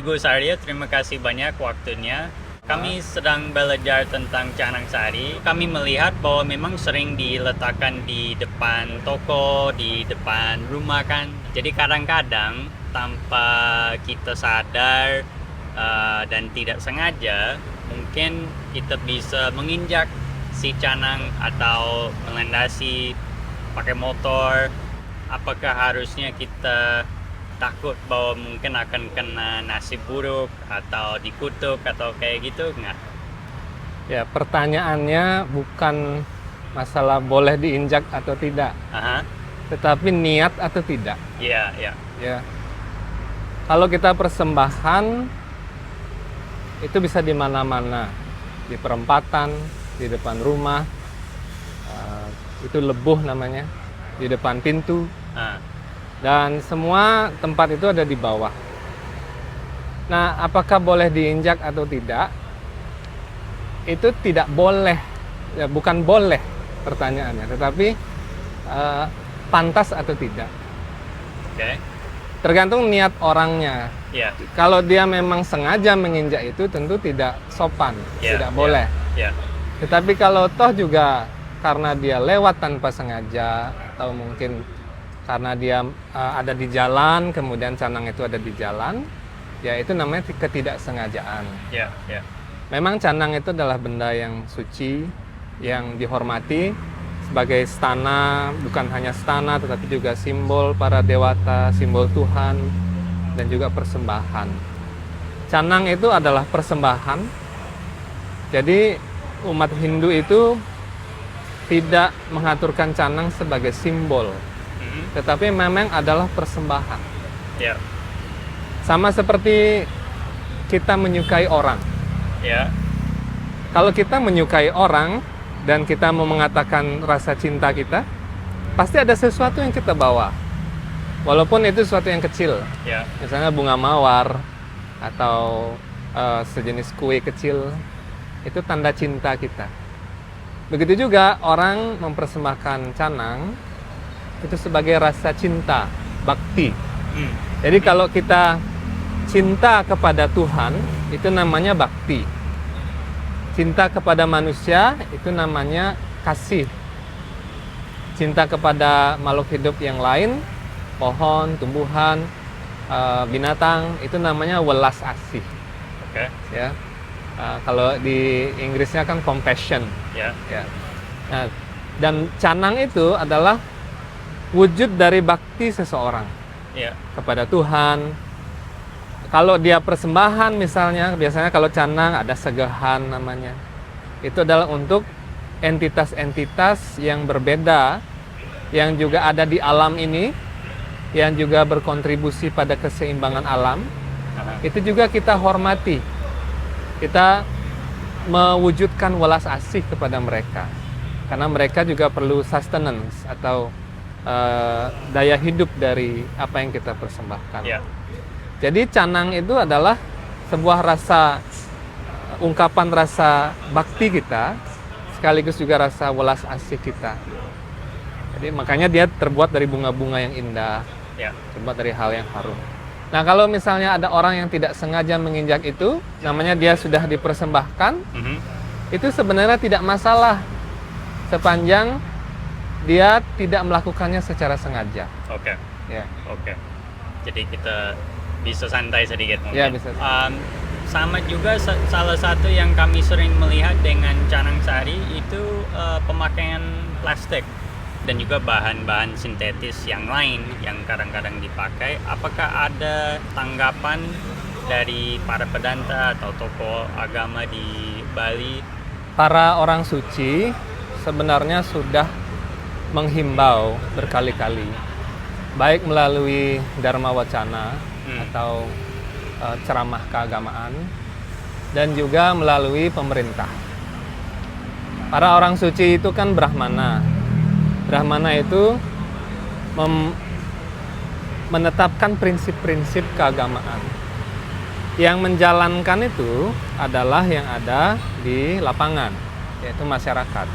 Gus Arya, terima kasih banyak waktunya. Kami sedang belajar tentang canang sari. Kami melihat bahwa memang sering diletakkan di depan toko, di depan rumah kan. Jadi kadang-kadang tanpa kita sadar dan tidak sengaja, mungkin kita bisa menginjak si canang atau melandasi pakai motor. Apakah harusnya kita takut bahwa mungkin akan kena nasib buruk atau dikutuk atau kayak gitu nggak? Ya, pertanyaannya bukan masalah boleh diinjak atau tidak, tetapi niat atau tidak. Iya. Ya, kalau kita persembahan itu bisa di mana-mana, di perempatan, di depan rumah, itu lebuh namanya, di depan pintu. Dan semua tempat itu ada di bawah. Nah, apakah boleh diinjak atau tidak? Itu tidak boleh, ya bukan boleh pertanyaannya, tetapi pantas atau tidak. Oke. Tergantung niat orangnya. Iya. Kalau dia memang sengaja menginjak itu tentu tidak sopan, tidak boleh. Iya. Tetapi kalau toh juga karena dia lewat tanpa sengaja atau mungkin karena dia ada di jalan, kemudian canang itu ada di jalan, ya itu namanya ketidaksengajaan. Iya. Memang canang itu adalah benda yang suci, yang dihormati sebagai stana, bukan hanya stana tetapi juga simbol para dewata, simbol Tuhan, dan juga persembahan. Canang itu adalah persembahan. Jadi umat Hindu itu tidak mengaturkan canang sebagai simbol, tetapi memang adalah persembahan. Iya. Sama seperti kita menyukai orang. Iya. Kalau kita menyukai orang dan kita mau mengatakan rasa cinta kita, pasti ada sesuatu yang kita bawa. Walaupun itu sesuatu yang kecil. Iya. Misalnya bunga mawar atau sejenis kue kecil, itu tanda cinta kita. Begitu juga orang mempersembahkan canang itu sebagai rasa cinta, bakti. Jadi kalau kita cinta kepada Tuhan, itu namanya bakti. Cinta kepada manusia, itu namanya kasih. Cinta kepada makhluk hidup yang lain, pohon, tumbuhan, binatang, itu namanya welas asih. Oke. Ya. Kalau di Inggrisnya kan compassion. Ya. Nah, dan canang itu adalah wujud dari bakti seseorang kepada Tuhan. Kalau dia persembahan misalnya, biasanya kalau canang ada segahan namanya. Itu adalah untuk entitas-entitas yang berbeda, yang juga ada di alam ini, yang juga berkontribusi pada keseimbangan alam. Itu juga kita hormati. Kita mewujudkan welas asih kepada mereka. Karena mereka juga perlu sustenance atau daya hidup dari apa yang kita persembahkan. Jadi canang itu adalah sebuah rasa, ungkapan rasa bakti kita, sekaligus juga rasa welas asih kita. Jadi makanya dia terbuat dari bunga-bunga yang indah, terbuat dari hal yang harum. Nah, kalau misalnya ada orang yang tidak sengaja menginjak itu, namanya dia sudah dipersembahkan, itu sebenarnya tidak masalah sepanjang dia tidak melakukannya secara sengaja. Oke. Ya. Oke. Jadi kita bisa santai sedikit mungkin. Ya, bisa. Sama juga salah satu yang kami sering melihat dengan canang sari itu pemakaian plastik dan juga bahan-bahan sintetis yang lain yang kadang-kadang dipakai. Apakah ada tanggapan dari para pedanta atau tokoh agama di Bali? Para orang suci sebenarnya sudah menghimbau berkali-kali, baik melalui Dharma Wacana atau ceramah keagamaan, dan juga melalui pemerintah. Para orang suci itu kan Brahmana. Brahmana itu menetapkan prinsip-prinsip keagamaan. Yang menjalankan itu adalah yang ada di lapangan, yaitu masyarakat.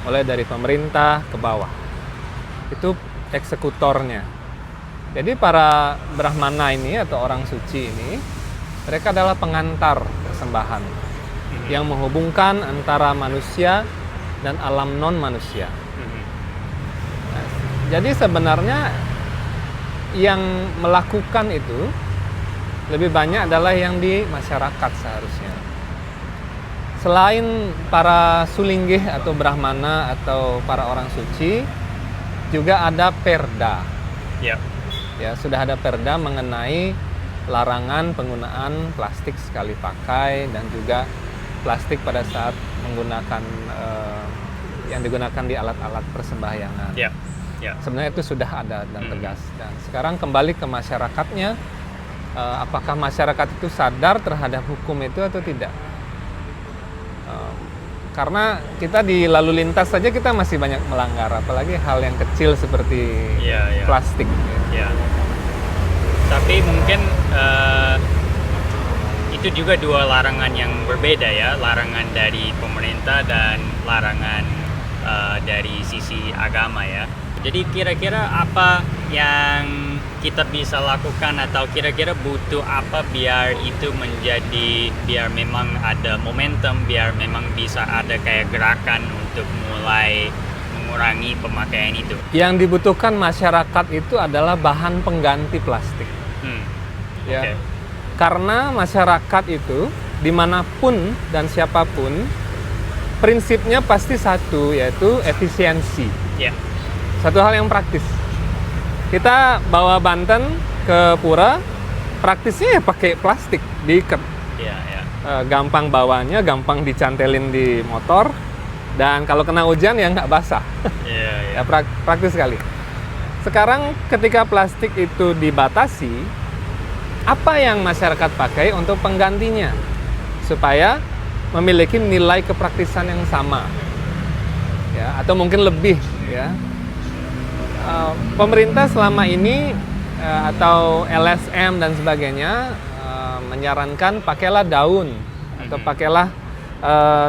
Mulai dari pemerintah ke bawah. Itu eksekutornya. Jadi para Brahmana ini atau orang suci ini Mereka adalah pengantar persembahan yang menghubungkan antara manusia dan alam non manusia. Nah, jadi sebenarnya yang melakukan itu lebih banyak adalah yang di masyarakat seharusnya. Selain para sulinggih atau brahmana atau para orang suci, juga ada perda. Ya. Ya, sudah ada perda mengenai larangan penggunaan plastik sekali pakai dan juga plastik pada saat menggunakan yang digunakan di alat-alat persembahyangan. Ya. Ya. Sebenarnya itu sudah ada dan tegas. Dan sekarang kembali ke masyarakatnya, apakah masyarakat itu sadar terhadap hukum itu atau tidak? Karena kita di lalu lintas saja kita masih banyak melanggar, apalagi hal yang kecil seperti plastik. Ya. Tapi mungkin itu juga dua larangan yang berbeda ya, larangan dari pemerintah dan larangan dari sisi agama ya. Jadi kira-kira apa yang kita bisa lakukan atau kira-kira butuh apa biar itu menjadi, biar memang ada momentum, biar memang bisa ada kayak gerakan untuk mulai mengurangi pemakaian itu? Yang dibutuhkan masyarakat itu adalah bahan pengganti plastik. Ya. Okay. Karena masyarakat itu dimanapun dan siapapun prinsipnya pasti satu, yaitu efisiensi. Yeah. Satu hal yang praktis. Kita bawa Banten ke Pura, praktisnya ya pakai plastik, diikat. Gampang bawanya, gampang dicantelin di motor, dan kalau kena hujan ya nggak basah. Ya, praktis sekali. Sekarang ketika plastik itu dibatasi, apa yang masyarakat pakai untuk penggantinya? Supaya memiliki nilai kepraktisan yang sama. Ya, atau mungkin lebih ya. Pemerintah selama ini atau LSM dan sebagainya menyarankan pakailah daun atau pakailah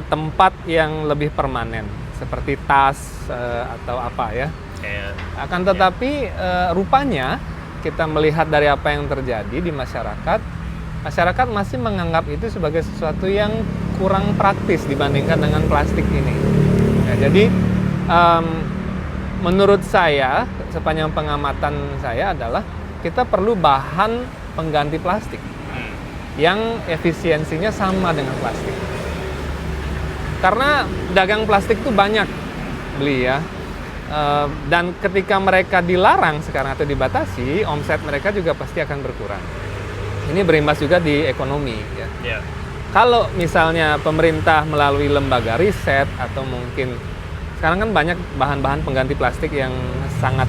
tempat yang lebih permanen seperti tas atau apa ya. Akan tetapi rupanya kita melihat dari apa yang terjadi di masyarakat masih menganggap itu sebagai sesuatu yang kurang praktis dibandingkan dengan plastik ini. Ya, jadi menurut saya, sepanjang pengamatan saya adalah kita perlu bahan pengganti plastik yang efisiensinya sama dengan plastik. Karena dagang plastik itu banyak beli ya, dan ketika mereka dilarang sekarang atau dibatasi, omset mereka juga pasti akan berkurang. Ini berimbas juga di ekonomi ya. Kalau misalnya pemerintah melalui lembaga riset atau mungkin sekarang kan banyak bahan-bahan pengganti plastik yang sangat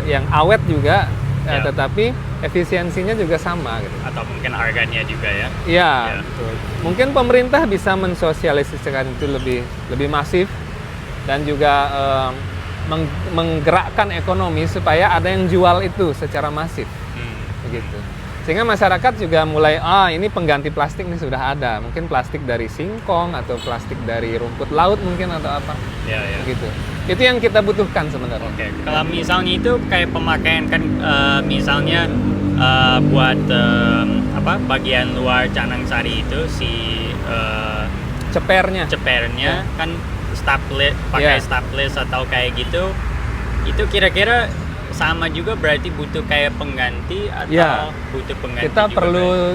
yang awet juga, tetapi efisiensinya juga sama gitu. Atau mungkin harganya juga ya. Iya, betul. Mungkin pemerintah bisa mensosialisasikan itu lebih masif dan juga menggerakkan ekonomi supaya ada yang jual itu secara masif. Begitu. Sehingga masyarakat juga mulai, ini pengganti plastik ini sudah ada. Mungkin plastik dari singkong atau plastik dari rumput laut mungkin atau apa. Gitu. Itu yang kita butuhkan sebenarnya. Oke. Kalau misalnya itu kayak pemakaian kan misalnya buat bagian luar Canang Sari itu si cepernya kan staples, pakai staples atau kayak gitu. Itu kira-kira sama juga berarti butuh kayak pengganti atau butuh pengganti kita juga perlu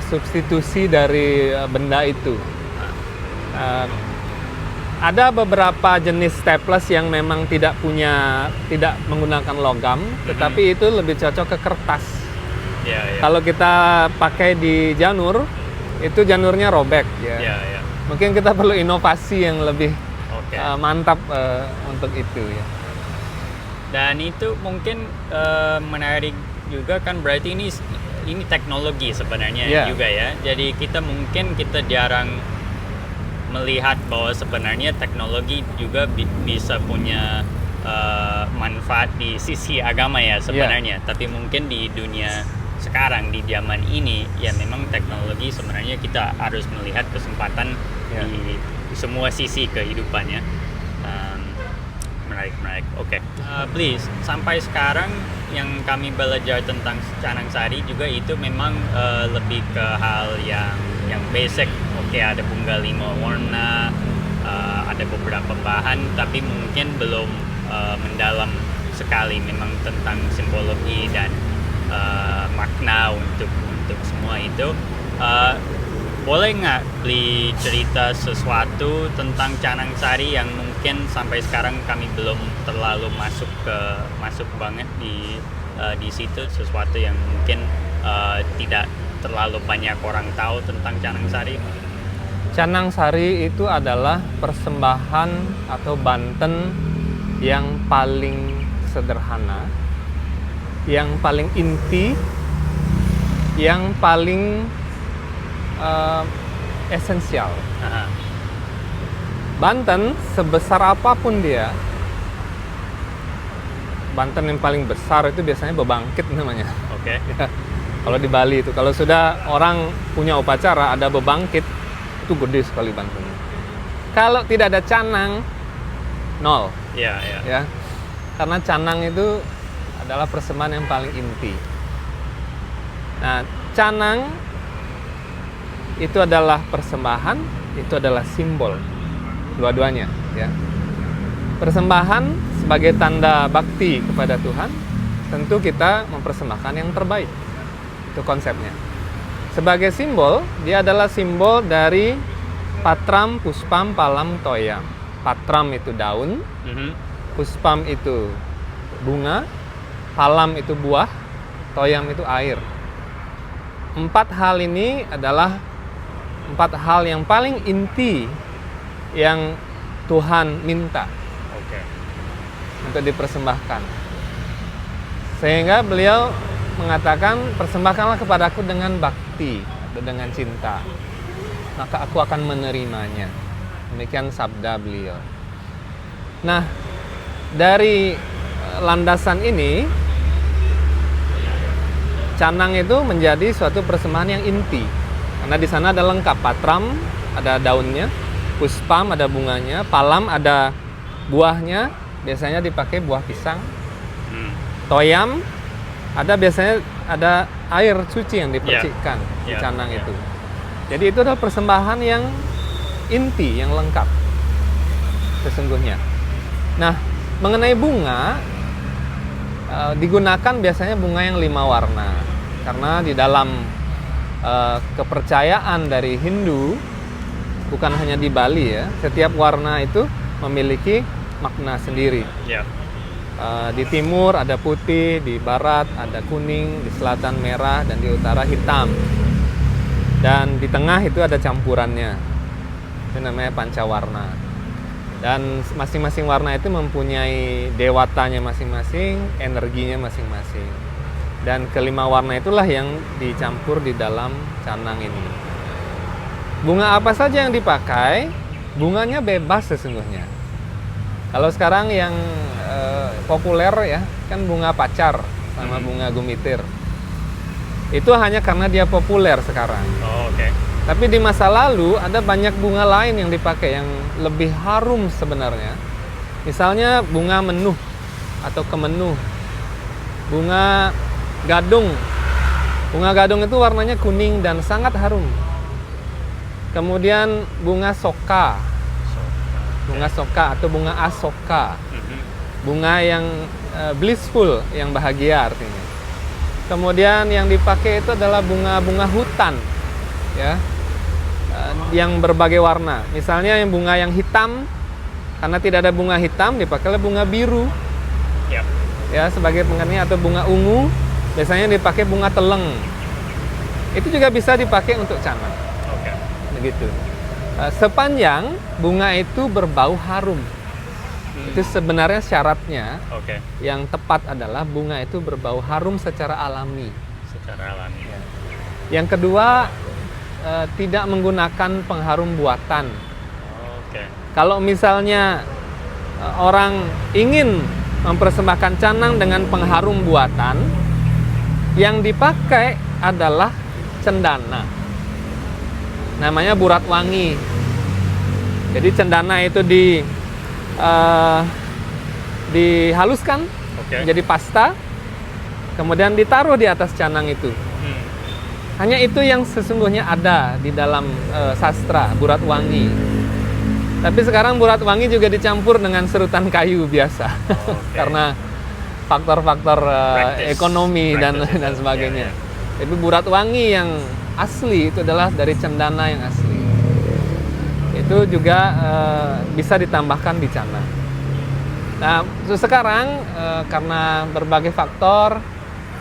substitusi dari benda itu. Ada beberapa jenis staples yang memang tidak menggunakan logam, tetapi itu lebih cocok ke kertas. Kalau kita pakai di janur, itu janurnya robek ya. Mungkin kita perlu inovasi yang lebih mantap untuk itu ya. Dan itu mungkin menarik juga kan, berarti ini teknologi sebenarnya juga ya. Jadi kita jarang melihat bahwa sebenarnya teknologi juga bisa punya manfaat di sisi agama ya sebenarnya. Tapi mungkin di dunia sekarang, di zaman ini ya memang teknologi sebenarnya kita harus melihat kesempatan di semua sisi kehidupannya. menarik. Oke. Please, sampai sekarang yang kami belajar tentang Canang Sari juga itu memang lebih ke hal yang basic. Oke, ada bunga 5 warna, ada beberapa bahan, tapi mungkin belum mendalam sekali memang tentang simbologi dan makna untuk semua itu. Boleh nggak beli cerita sesuatu tentang Canang Sari yang mungkin sampai sekarang kami belum terlalu masuk banget di situ, sesuatu yang mungkin tidak terlalu banyak orang tahu tentang Canang Sari? Canang Sari itu adalah persembahan atau Banten yang paling sederhana, yang paling inti, yang paling esensial. Aha. Banten sebesar apapun dia, Banten yang paling besar itu biasanya bebangkit namanya. Oke. Ya, kalau di Bali itu, kalau sudah orang punya upacara ada bebangkit, itu gede sekali Banten. Kalau tidak ada canang, nol. Iya. Ya, karena canang itu adalah persembahan yang paling inti. Nah, canang itu adalah persembahan, itu adalah simbol, dua-duanya. Ya, persembahan sebagai tanda bakti kepada Tuhan, tentu kita mempersembahkan yang terbaik. Itu konsepnya. Sebagai simbol, dia adalah simbol dari Patram, Puspam, Palam, Toyam. Patram itu daun, Puspam itu bunga, Palam itu buah, Toyam itu air. 4 hal ini adalah 4 hal yang paling inti yang Tuhan minta untuk dipersembahkan. Sehingga beliau mengatakan, persembahkanlah kepadaku dengan bakti atau dengan cinta, maka aku akan menerimanya. Demikian sabda beliau. Nah, dari landasan ini, canang itu menjadi suatu persembahan yang inti. Karena di sana ada lengkap, patram ada daunnya, puspam ada bunganya, palam ada buahnya, biasanya dipakai buah pisang. Toyam biasanya ada air suci yang dipercikkan di canang itu. Jadi itu adalah persembahan yang inti, yang lengkap sesungguhnya. Nah, mengenai bunga, digunakan biasanya bunga yang 5 warna. Karena di dalam kepercayaan dari Hindu, bukan hanya di Bali ya, setiap warna itu memiliki makna sendiri. Di timur ada putih, di barat ada kuning, di selatan merah, dan di utara hitam. Dan di tengah itu ada campurannya, itu namanya pancawarna. Dan masing-masing warna itu mempunyai dewatanya masing-masing, energinya masing-masing. Dan kelima warna itulah yang dicampur di dalam canang ini. Bunga apa saja yang dipakai, bunganya bebas sesungguhnya. Kalau sekarang yang populer ya, kan bunga pacar sama bunga gumitir. Itu hanya karena dia populer sekarang. Tapi di masa lalu ada banyak bunga lain yang dipakai yang lebih harum sebenarnya. Misalnya bunga menuh atau kemenuh, bunga gadung. Bunga gadung itu warnanya kuning dan sangat harum. Kemudian bunga soka. Bunga soka atau bunga asoka. Bunga yang blissful, yang bahagia artinya. Kemudian yang dipakai itu adalah bunga-bunga hutan. Ya. Yang berbagai warna. Misalnya yang bunga yang hitam, karena tidak ada bunga hitam, dipakailah bunga biru. Ya, sebagai penggantinya, atau bunga ungu, biasanya dipakai bunga teleng. Itu juga bisa dipakai untuk canang. Begitu. Sepanjang bunga itu berbau harum. Itu sebenarnya syaratnya. Yang tepat adalah bunga itu berbau harum secara alami. Ya. Yang kedua, tidak menggunakan pengharum buatan. Kalau misalnya orang ingin mempersembahkan canang dengan pengharum buatan, yang dipakai adalah cendana. Namanya burat wangi. Jadi cendana itu dihaluskan jadi pasta, kemudian ditaruh di atas canang itu. Hanya itu yang sesungguhnya ada di dalam sastra burat wangi. Tapi sekarang burat wangi juga dicampur dengan serutan kayu biasa, karena faktor-faktor ekonomi dan sebagainya. Tapi burat wangi yang asli itu adalah dari cendana yang asli. Itu juga bisa ditambahkan di canang. Nah, sekarang karena berbagai faktor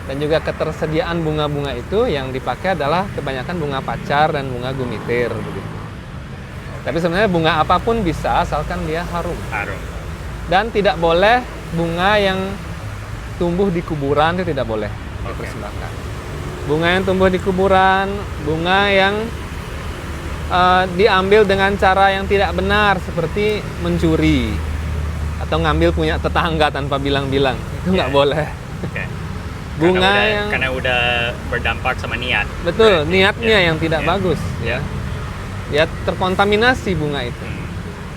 dan juga ketersediaan bunga-bunga itu, yang dipakai adalah kebanyakan bunga pacar dan bunga gumitir begitu. Tapi sebenarnya bunga apapun bisa, asalkan dia harum. Dan tidak boleh bunga yang tumbuh di kuburan, itu tidak boleh dipersembahkan. Bunga yang tumbuh di kuburan, bunga yang diambil dengan cara yang tidak benar, seperti mencuri atau ngambil punya tetangga tanpa bilang-bilang, itu nggak boleh. Bunga karena udah berdampak sama niat. Betul, niatnya yang tidak bagus. Ya, terkontaminasi bunga itu.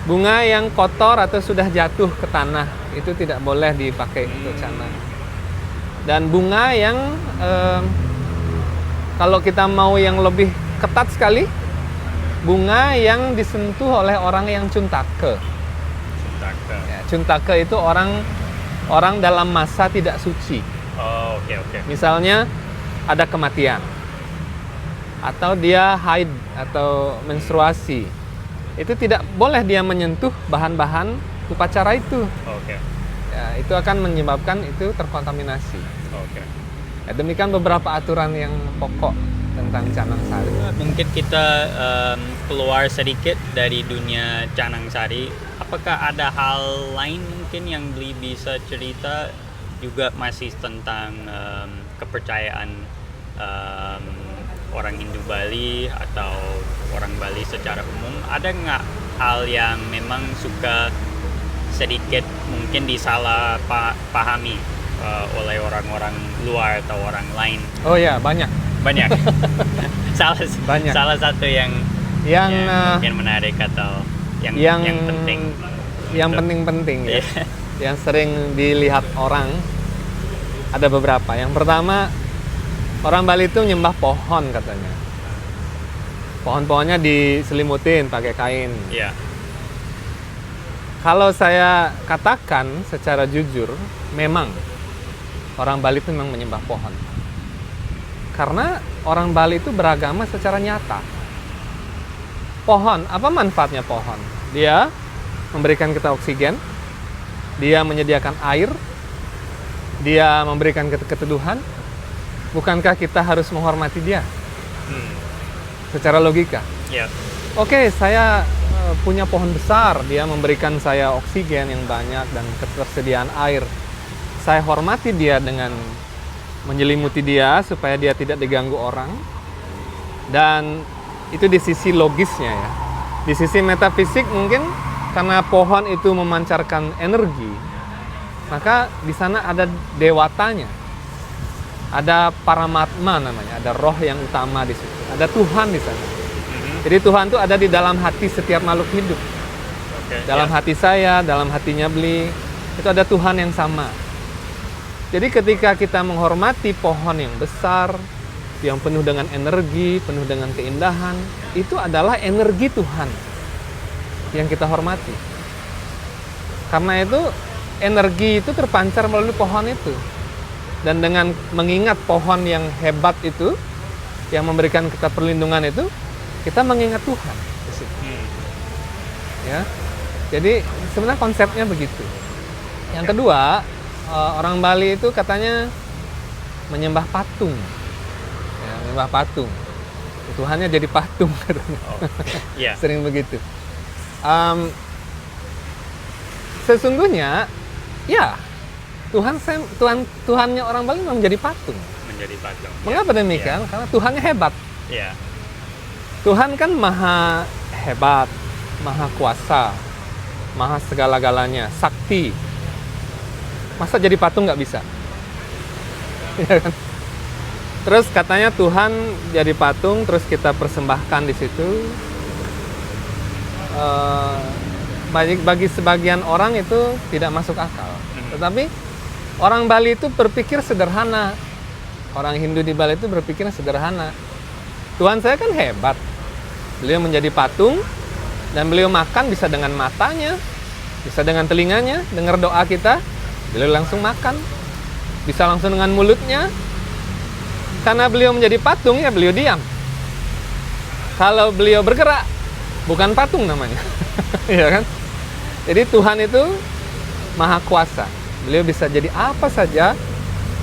Bunga yang kotor atau sudah jatuh ke tanah itu tidak boleh dipakai untuk canang. Dan bunga yang kalau kita mau yang lebih ketat sekali, bunga yang disentuh oleh orang yang cuntake. Ya, cuntake itu orang dalam masa tidak suci. Misalnya ada kematian, atau dia haid atau menstruasi, itu tidak boleh dia menyentuh bahan-bahan upacara itu. Ya, itu akan menyebabkan itu terkontaminasi. Ya, demikian beberapa aturan yang pokok tentang canang sari. Mungkin kita keluar sedikit dari dunia canang sari. Apakah ada hal lain mungkin yang Bli bisa cerita juga masih tentang kepercayaan orang Hindu Bali atau orang Bali secara umum? Ada nggak hal yang memang suka sedikit mungkin disalah pahami oleh orang-orang luar atau orang lain? Oh ya, banyak. Salah satu yang mungkin menarik atau yang penting. Yang penting-penting ya. Yang sering dilihat orang ada beberapa. Yang pertama, orang Bali itu nyembah pohon katanya. Pohon-pohonnya diselimutin pakai kain. Kalau saya katakan secara jujur, memang orang Bali itu memang menyembah pohon. Karena orang Bali itu beragama secara nyata. Pohon, apa manfaatnya pohon? Dia memberikan kita oksigen, dia menyediakan air, dia memberikan kita keteduhan. Bukankah kita harus menghormati dia? Secara logika. Oke, saya punya pohon besar, dia memberikan saya oksigen yang banyak dan ketersediaan air. Saya hormati dia dengan menyelimuti dia supaya dia tidak diganggu orang. Dan itu di sisi logisnya ya. Di sisi metafisik mungkin karena pohon itu memancarkan energi, maka di sana ada dewatanya. Ada paramatma namanya, ada roh yang utama di situ. Ada Tuhan di sana. Jadi Tuhan itu ada di dalam hati setiap makhluk hidup. Dalam hati saya, dalam hatinya Bli, itu ada Tuhan yang sama. Jadi ketika kita menghormati pohon yang besar, yang penuh dengan energi, penuh dengan keindahan, itu adalah energi Tuhan yang kita hormati. Karena itu energi itu terpancar melalui pohon itu. Dan dengan mengingat pohon yang hebat itu, yang memberikan kita perlindungan itu, kita mengingat Tuhan. Ya, jadi sebenarnya konsepnya begitu. Yang kedua, orang Bali itu katanya menyembah patung. Ya, menyembah patung. Tuhannya jadi patung katanya. Sering begitu. Sesungguhnya, ya Tuhannya orang Bali memang menjadi patung. Mengapa demikian? Karena Tuhannya hebat. Tuhan kan maha hebat, maha kuasa, maha segala-galanya, sakti. Masa jadi patung nggak bisa? Ya kan? Terus katanya Tuhan jadi patung, terus kita persembahkan di situ. Bagi sebagian orang itu tidak masuk akal. Tetapi orang Bali itu berpikir sederhana. Orang Hindu di Bali itu berpikir sederhana. Tuhan saya kan hebat. Beliau menjadi patung dan beliau makan bisa dengan matanya, bisa dengan telinganya, dengar doa kita, beliau langsung makan. Bisa langsung dengan mulutnya. Karena beliau menjadi patung, ya beliau diam. Kalau beliau bergerak, bukan patung namanya. Iya kan? Jadi Tuhan itu maha kuasa. Beliau bisa jadi apa saja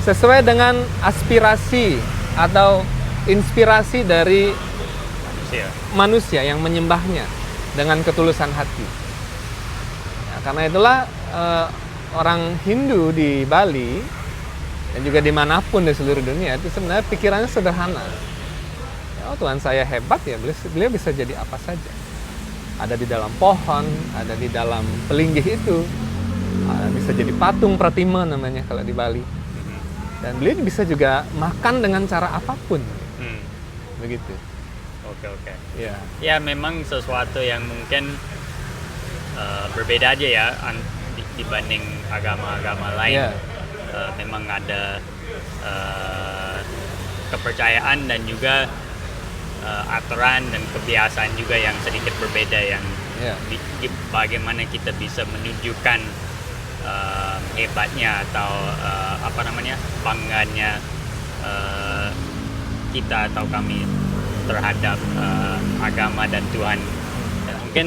sesuai dengan aspirasi atau inspirasi dari manusia yang menyembahnya dengan ketulusan hati. Nah, karena itulah orang Hindu di Bali dan juga dimanapun di seluruh dunia itu sebenarnya pikirannya sederhana. Oh, Tuhan saya hebat ya, beliau bisa jadi apa saja. Ada di dalam pohon, ada di dalam pelinggih itu, bisa jadi patung pratima namanya kalau di Bali. Dan beliau bisa juga makan dengan cara apapun, begitu. Oke. Ya. Ya memang sesuatu yang mungkin berbeda aja ya dibanding agama-agama lain. Yeah. Memang ada kepercayaan dan juga aturan dan kebiasaan juga yang sedikit berbeda yang bagaimana kita bisa menunjukkan hebatnya atau bangganya kita atau kami terhadap agama dan Tuhan. Dan mungkin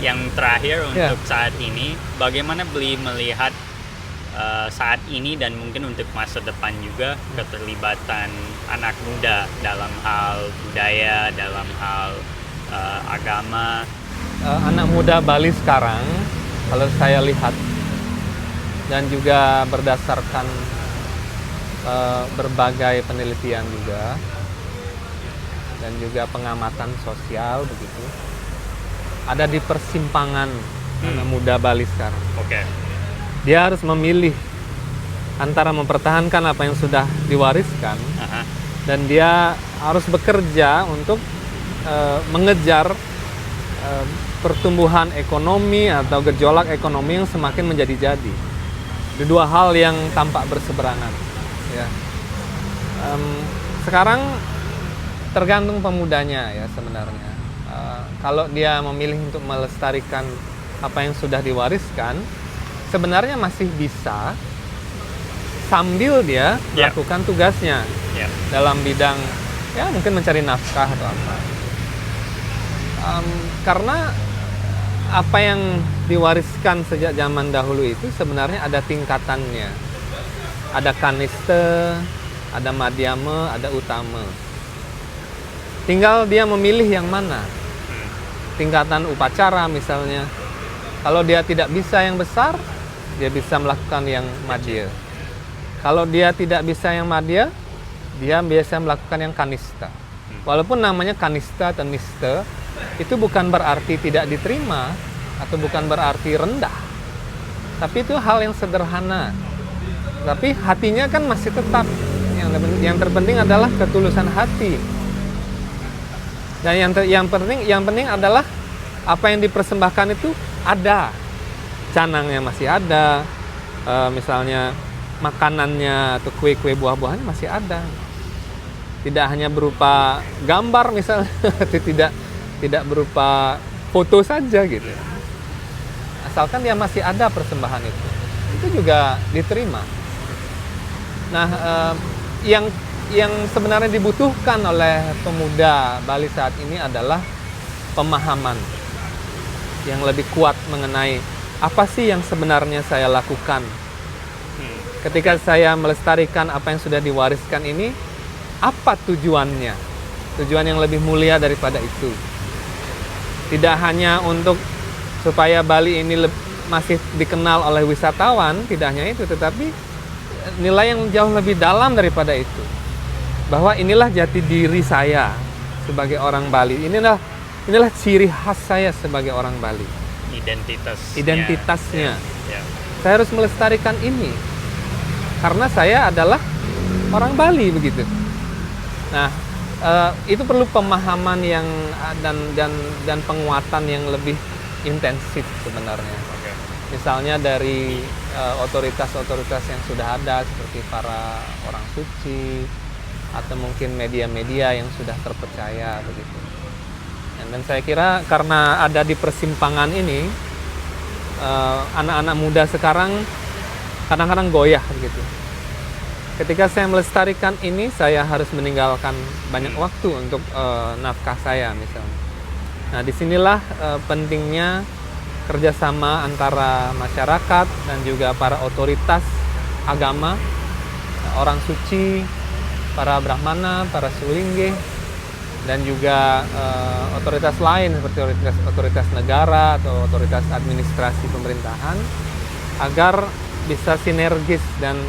yang terakhir untuk saat ini, bagaimana beli melihat saat ini dan mungkin untuk masa depan juga keterlibatan anak muda dalam hal budaya, dalam hal agama. Anak muda Bali sekarang, kalau saya lihat dan juga berdasarkan berbagai penelitian juga dan juga pengamatan sosial begitu, ada di persimpangan anak muda Bali sekarang. Oke. Dia harus memilih antara mempertahankan apa yang sudah diwariskan dan dia harus bekerja untuk mengejar pertumbuhan ekonomi atau gejolak ekonomi yang semakin menjadi-jadi. Ada dua hal yang tampak berseberangan. Ya. Sekarang tergantung pemudanya ya sebenarnya. Kalau dia memilih untuk melestarikan apa yang sudah diwariskan, sebenarnya masih bisa sambil dia melakukan tugasnya dalam bidang ya mungkin mencari nafkah atau apa. Karena apa yang diwariskan sejak zaman dahulu itu sebenarnya ada tingkatannya. Ada kaniste, ada madhyama, ada utama. Tinggal dia memilih yang mana. Tingkatan upacara misalnya. Kalau dia tidak bisa yang besar, dia bisa melakukan yang madhya. Kalau dia tidak bisa yang madhya, dia biasa melakukan yang kanista. Walaupun namanya kanista atau nista, itu bukan berarti tidak diterima atau bukan berarti rendah. Tapi itu hal yang sederhana. Tapi hatinya kan masih tetap. Yang terpenting adalah ketulusan hati. Dan yang penting adalah apa yang dipersembahkan itu ada. Canangnya masih ada, misalnya makanannya atau kue-kue buah-buahannya masih ada. Tidak hanya berupa gambar misalnya, tidak berupa foto saja gitu. Asalkan dia masih ada persembahan itu juga diterima. Nah, yang sebenarnya dibutuhkan oleh pemuda Bali saat ini adalah pemahaman yang lebih kuat mengenai apa sih yang sebenarnya saya lakukan. Ketika saya melestarikan apa yang sudah diwariskan ini, apa tujuannya? Tujuan yang lebih mulia daripada itu. Tidak hanya untuk supaya Bali ini masih dikenal oleh wisatawan, tidak hanya itu, tetapi nilai yang jauh lebih dalam daripada itu. Bahwa inilah jati diri saya sebagai orang Bali. Inilah ciri khas saya sebagai orang Bali. Identitasnya. Saya harus melestarikan ini. Karena saya adalah orang Bali begitu. Nah, itu perlu pemahaman yang dan penguatan yang lebih intensif sebenarnya. misalnya dari otoritas-otoritas yang sudah ada seperti para orang suci atau mungkin media-media yang sudah terpercaya begitu. Dan saya kira karena ada di persimpangan ini, anak-anak muda sekarang kadang-kadang goyah begitu. Ketika saya melestarikan ini, saya harus meninggalkan banyak waktu untuk nafkah saya misalnya. Nah, disinilah pentingnya kerjasama antara masyarakat dan juga para otoritas agama, orang suci, para brahmana, para sulingge, dan juga otoritas lain seperti otoritas negara atau otoritas administrasi pemerintahan, agar bisa sinergis dan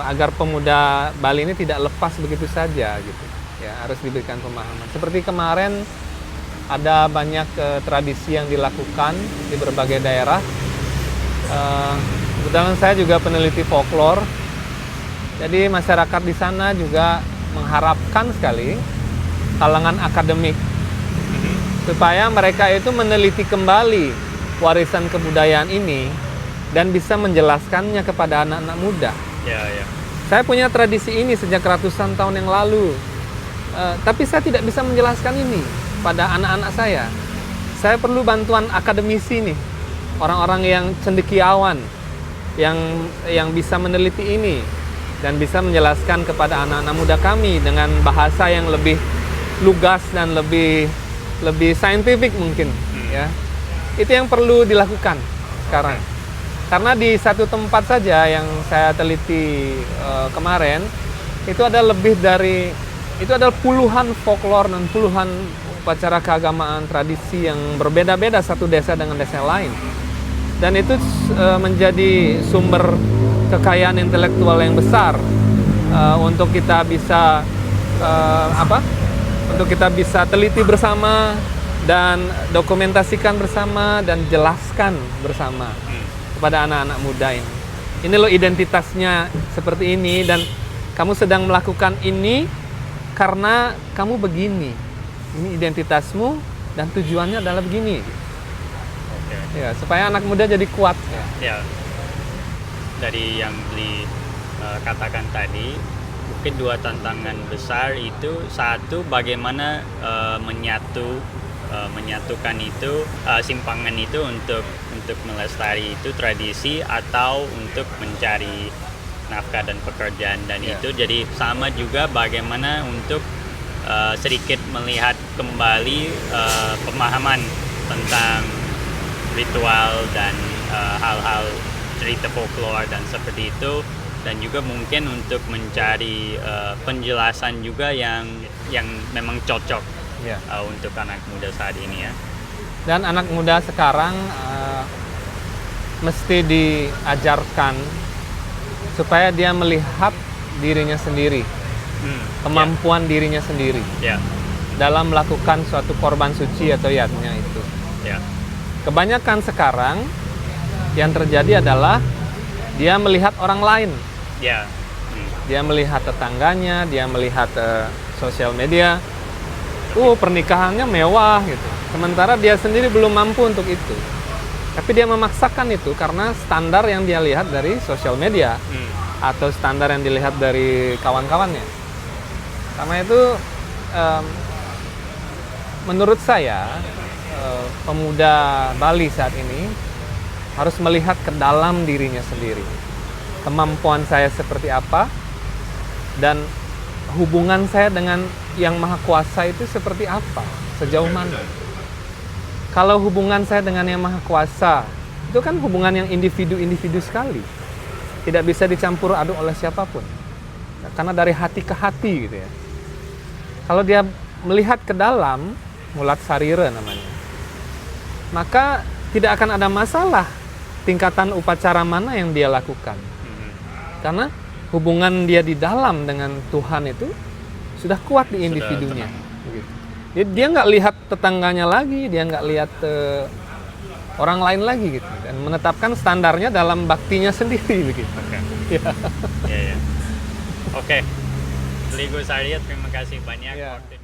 agar pemuda Bali ini tidak lepas begitu saja gitu. Ya, harus diberikan pemahaman. Seperti kemarin ada banyak tradisi yang dilakukan di berbagai daerah. Kebetulan saya juga peneliti folklore, jadi masyarakat di sana juga mengharapkan sekali kalangan akademik supaya mereka itu meneliti kembali warisan kebudayaan ini dan bisa menjelaskannya kepada anak-anak muda. Ya. Saya punya tradisi ini sejak ratusan tahun yang lalu, tapi saya tidak bisa menjelaskan ini pada anak-anak saya. Saya perlu bantuan akademisi nih, orang-orang yang cendekiawan, yang bisa meneliti ini dan bisa menjelaskan kepada anak-anak muda kami dengan bahasa yang lebih lugas dan lebih saintifik mungkin, ya. Itu yang perlu dilakukan sekarang. Karena di satu tempat saja yang saya teliti kemarin, itu ada puluhan folklore dan puluhan upacara keagamaan tradisi yang berbeda-beda satu desa dengan desa lain. Dan itu menjadi sumber kekayaan intelektual yang besar untuk kita bisa untuk kita bisa teliti bersama dan dokumentasikan bersama dan jelaskan bersama kepada anak-anak muda ini. Ini loh identitasnya seperti ini dan kamu sedang melakukan ini karena kamu begini. Ini identitasmu dan tujuannya adalah begini. Oke. Ya, supaya anak muda jadi kuat. Ya. Dari yang Bli katakan tadi, mungkin dua tantangan besar itu, satu bagaimana menyatukan itu simpangan itu untuk melestari itu tradisi atau untuk mencari nafkah dan pekerjaan dan itu jadi sama juga bagaimana untuk sedikit melihat kembali pemahaman tentang ritual dan hal-hal cerita folklore dan seperti itu, dan juga mungkin untuk mencari penjelasan juga yang memang cocok untuk anak muda saat ini ya. Dan anak muda sekarang mesti diajarkan supaya dia melihat dirinya sendiri, kemampuan dirinya sendiri dalam melakukan suatu korban suci atau yatnya itu. Kebanyakan sekarang yang terjadi adalah dia melihat orang lain. Dia melihat tetangganya, dia melihat sosial media. Pernikahannya mewah gitu. Sementara dia sendiri belum mampu untuk itu. Tapi dia memaksakan itu karena standar yang dia lihat dari sosial media atau standar yang dilihat dari kawan-kawannya. Karena itu menurut saya pemuda Bali saat ini harus melihat ke dalam dirinya sendiri. Kemampuan saya seperti apa dan hubungan saya dengan Yang Maha Kuasa itu seperti apa, sejauh mana. Kalau hubungan saya dengan Yang Maha Kuasa itu kan hubungan yang individu-individu sekali, tidak bisa dicampur aduk oleh siapapun, karena dari hati ke hati gitu ya. Kalau dia melihat ke dalam, mulat sarira namanya, maka tidak akan ada masalah tingkatan upacara mana yang dia lakukan, karena hubungan dia di dalam dengan Tuhan itu sudah kuat di individunya. Gitu. Dia nggak lihat tetangganya lagi, dia nggak lihat orang lain lagi gitu, dan menetapkan standarnya dalam baktinya sendiri begitu. Oke. Bli Gus Arya, terima kasih banyak waktunya.